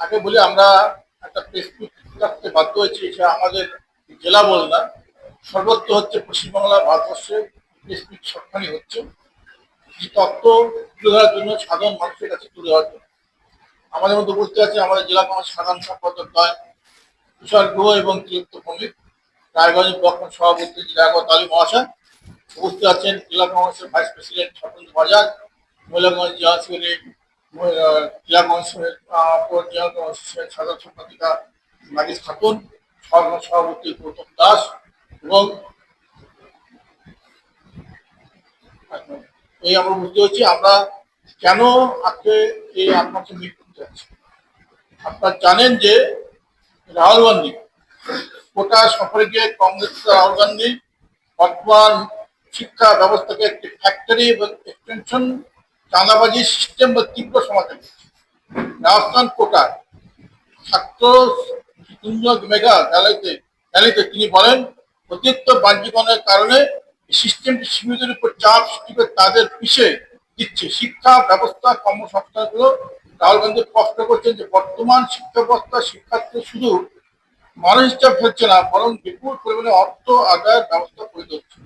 আগে বলি আমরা একটা প্রেস মিট রাখতে বাধ্য হয়েছি, এটা আমাদের জেলা বল না, সর্বত্র হচ্ছে পশ্চিমবাংলা ভারতবর্ষে প্রেস মিট সবখানি হচ্ছে কিছু তথ্য তুলে ধরার জন্য, সাধারণ মানুষের কাছে তুলে ধরার জন্য। আমাদের মধ্যে উপস্থিত আছে আমাদের জেলা কংগ্রেস সাধারণ সম্পাদক দ্বয় তুষার গুহ এবং তিলোত্তম ভৌমিক, রায়গঞ্জ ব্লক সভাপতি লিয়াকত আলী মহাশয়, উপস্থিত আছেন জেলা কংগ্রেসের ভাইস প্রেসিডেন্ট স্বপন বাজার, মহিলাগঞ্জ জেলা সেক্রেটারি জেলা কংগ্রেসের জেলা কংগ্রেসের সাধারণ সম্পাদিকা নাগিস খাতুন, সভাপতি গৌতম দাস এবং এই আমরা বুঝতে হচ্ছি আমরা কেন আজকে এই আপনাকে মিট করতে যাচ্ছি। আপনারা জানেন যে রাহুল গান্ধী কোটা সফরে গিয়ে কংগ্রেস রাহুল গান্ধী বর্তমান শিক্ষা ব্যবস্থাকে একটি ফ্যাক্টরি এবং এক্সটেনশন চাঁদাবাজি সিস্টেম বা তীব্র সমাধান রাজস্থান কোটা ছাত্র মেগা র্যালিতে তিনি বলেন, অতিরিক্ত বাণিজ্যিকরণের কারণে সিস্টেমটি সীমিতের উপর চাপ সৃষ্টি করে তাদের পিছিয়ে দিচ্ছে শিক্ষা ব্যবস্থা কর্মসংস্থানগুলো। রাহুল গান্ধী স্পষ্ট করছেন যে বর্তমান শিক্ষা ব্যবস্থা শিক্ষার্থী শুধু মানুষ চাপ ফেলছে না, বরং বিপুল পরিমাণে অর্থ আদায়ের ব্যবস্থা করে দিচ্ছে।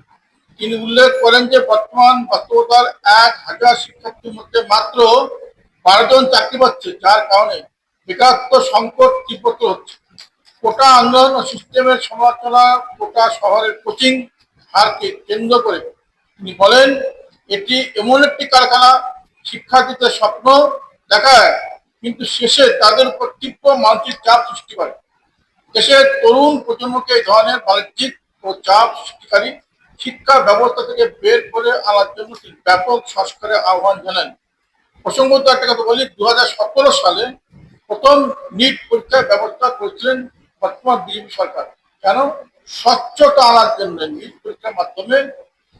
তিনি উল্লেখ করেন যে বর্তমান বাস্তবতার 1000 শিক্ষার্থীর মধ্যে মাত্র 12 জন চাকরি পাচ্ছে, যার কারণে বেকারত্ব সংকট তীব্রতর হচ্ছে। কোটা আন্দোলন ও সিস্টেমের সমালোচনা কোটা শহরের কোচিং হারকে কেন্দ্র করে তিনি বলেন, এটি এমন একটি কারখানা শিক্ষার্থীদের স্বপ্ন দেখায় কিন্তু শেষে তাদের উপর তীব্র মানসিক চাপ সৃষ্টি করে। দেশের তরুণ প্রজন্মকে এই ধরনের বাণিজ্যিক ও চাপ সৃষ্টিকারী শিক্ষা ব্যবস্থা থেকে বের করে আনার জন্য তিনি ব্যাপক সংস্কারের আহ্বান জানান। প্রসঙ্গত একটা কথা বলি, 2017 সালে প্রথম নিট পরীক্ষার ব্যবস্থা করেছিলেন বর্তমান বিজেপি সরকার। কেন? স্বচ্ছতা আনার জন্য নিট পরীক্ষার মাধ্যমে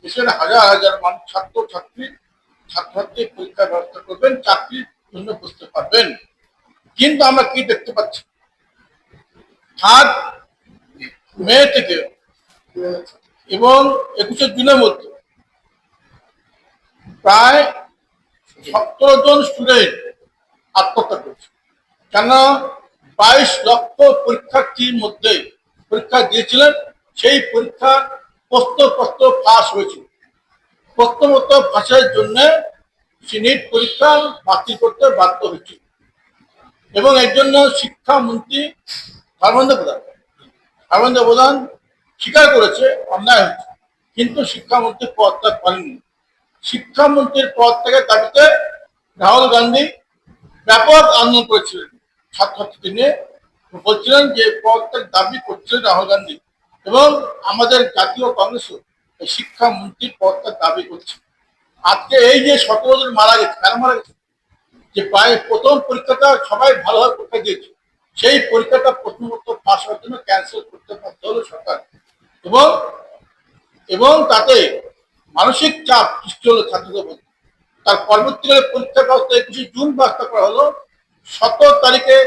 দেশের হাজার হাজার মানুষ ছাত্রছাত্রী পরীক্ষার ব্যবস্থা করবেন, চাকরির জন্য বুঝতে পারবেন। কিন্তু আমরা কি দেখতে পাচ্ছি, 3 মে থেকে এবং 21 জুনের মধ্যে প্রায় 17 জন স্টুডেন্ট আত্মহত্যা করেছে। কেন? 22 লক্ষ পরীক্ষার্থীর মধ্যে পরীক্ষা দিয়েছিলেন, সেই পরীক্ষা প্রশ্নপত্র ফাঁস হয়েছিল। প্রশ্নপত্র ফাঁসের জন্য নিট পরীক্ষা বাতিল করতে বাধ্য হয়েছিল এবং এর জন্য শিক্ষামন্ত্রী ধর্মেন্দ্র প্রধান স্বীকার করেছে অন্যায় হচ্ছে, কিন্তু শিক্ষামন্ত্রী পদত্যাগ করেননি। শিক্ষামন্ত্রীর পদ থেকে দাবিতে রাহুল গান্ধী ব্যাপক আন্দোলন করেছিলেন ছাত্রছাত্রীদের নিয়ে, বলছিলেন যে পদত্যাগ দাবি করছিলেন রাহুল গান্ধী এবং আমাদের জাতীয় কংগ্রেসও এই শিক্ষামন্ত্রীর পদত্যাগ দাবি করছে। আজকে এই যে 17 জন মারা গেছে, কেন মারা গেছে? যে প্রায় প্রথম পরীক্ষাটা সবাই ভালোভাবে পরীক্ষা দিয়েছে, সেই পরীক্ষাটা প্রশ্নপত্র ফাঁস হওয়ার জন্য ক্যান্সেল করতে বাধ্য হলো সরকার এবং এবং তাতে মানসিক চাপ সৃষ্টি হলো ছাত্রদের মধ্যে। তার পরবর্তীকালে পরীক্ষা ব্যবস্থা 21 জুন ব্যবস্থা করা হলো। 17 তারিখে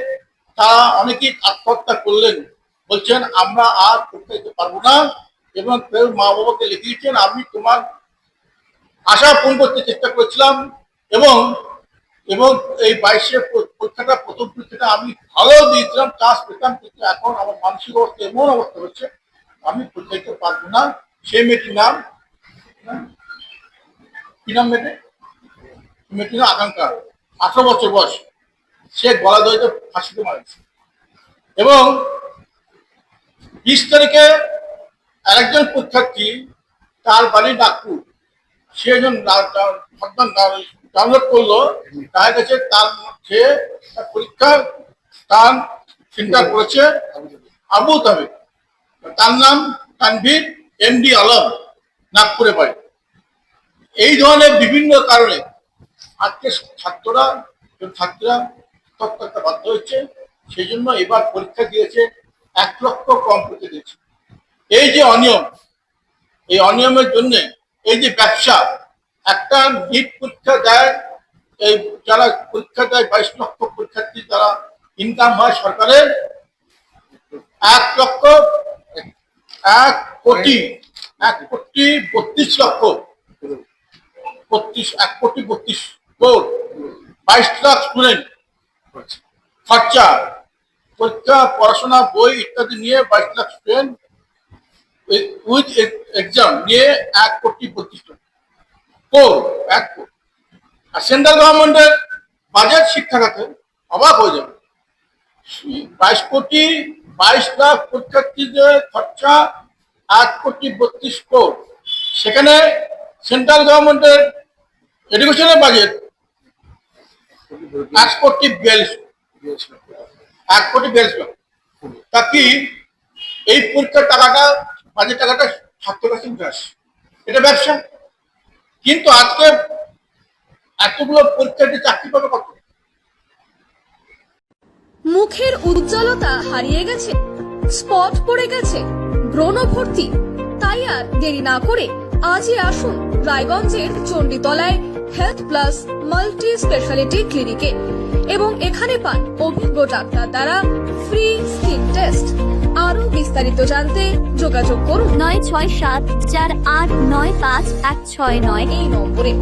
তারা অনেকেই আত্মহত্যা করলেন, বলছেন আমরা আর পরীক্ষা দিতে পারবো না এবং কেউ মা বাবাকে লিখে দিচ্ছেন, আমি তোমার আশা পূরণ করতে চেষ্টা করেছিলাম এবং এবং এই 22-এ পরীক্ষাটা প্রথম পরীক্ষাটা আমি ভালো দিয়েছিলাম, চান্স পেতাম, কিন্তু এখন আমার মানসিক অবস্থা এমন অবস্থা হচ্ছে আমি পরীক্ষা দিতে পারবো না। সেই মেয়েটির নাম কি নাম? মেয়েটির আকাঙ্ক্ষা, 18 বছর বয়স, সে গলা ধরে ফাঁসিতে মারা গেছে। এবং 20 তারিখে আরেকজন পরীক্ষার্থী, তার বাড়ি নাগপুর, সে একজন ডাউনলোড করলো, দেখা গেছে তার মধ্যে পরীক্ষার স্থান সেন্টার করেছে আবু ধাবি, তার নাম তানভীর এমডি আলম, নাগপুরে বাড়ি। এই ধরনের বিভিন্ন কারণে আজকে ছাত্ররা আত্মহত্যা বাধ্য হচ্ছে। সেই জন্য এবার পরীক্ষা দিয়েছে 1 লক্ষ কম পরীক্ষা দিয়েছে। এই যে অনিয়ম, এই অনিয়মের জন্য এই যে ব্যবসা, একটা নিট পরীক্ষা দেয়, এই যারা পরীক্ষা দেয় 22 লক্ষ পরীক্ষার্থী, তারা ইনকাম হয় সরকারের 1 কোটি 32 লক্ষ 1 কোটি 32 করোড়, 22 লাখ স্টুডেন্ট, খরচা, পরীক্ষা, পড়াশোনা, বই ইত্যাদি নিয়ে 22 লাখ স্টুডেন্ট উইথ এক্সাম নিয়ে 1,32,00,000 কোর, 1 কোটি। আর সেন্ট্রাল গভর্নমেন্টের বাজেট শিক্ষা খাতে অবাক হয়ে যাবে, 22,22,00,000 পরীক্ষার্থীদের খরচা 1,32,00,000। সেখানে সেন্ট্রাল গভর্নমেন্টের এডুকেশনের বাজেট 1,42,00,000। তা কি এই পরীক্ষার টাকাটা, বাজেট টাকাটা ছাত্রের কাছে উঠে আসে, এটা ব্যবসা। কিন্তু আজকে এতগুলো পরীক্ষার্থী চাকরি পাবে কত? মুখের উজ্জ্বলতা হারিয়ে গেছে, স্পট পড়ে গেছে, ব্রণ ভর্তি, তাই আর দেরি না করে আজই আসুন রায়গঞ্জের চণ্ডীতলায় হেলথ প্লাস মাল্টি স্পেশালিটি ক্লিনিকে এবং এখানে পান অভিজ্ঞ ডাক্তার দ্বারা ফ্রি স্কিন টেস্ট। আরো বিস্তারিত জানতে যোগাযোগ করুন 9674895169 এই নম্বরে।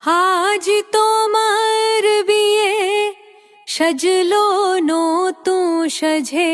আজ তোমার বিয়ে সাজলো নতুন সাজে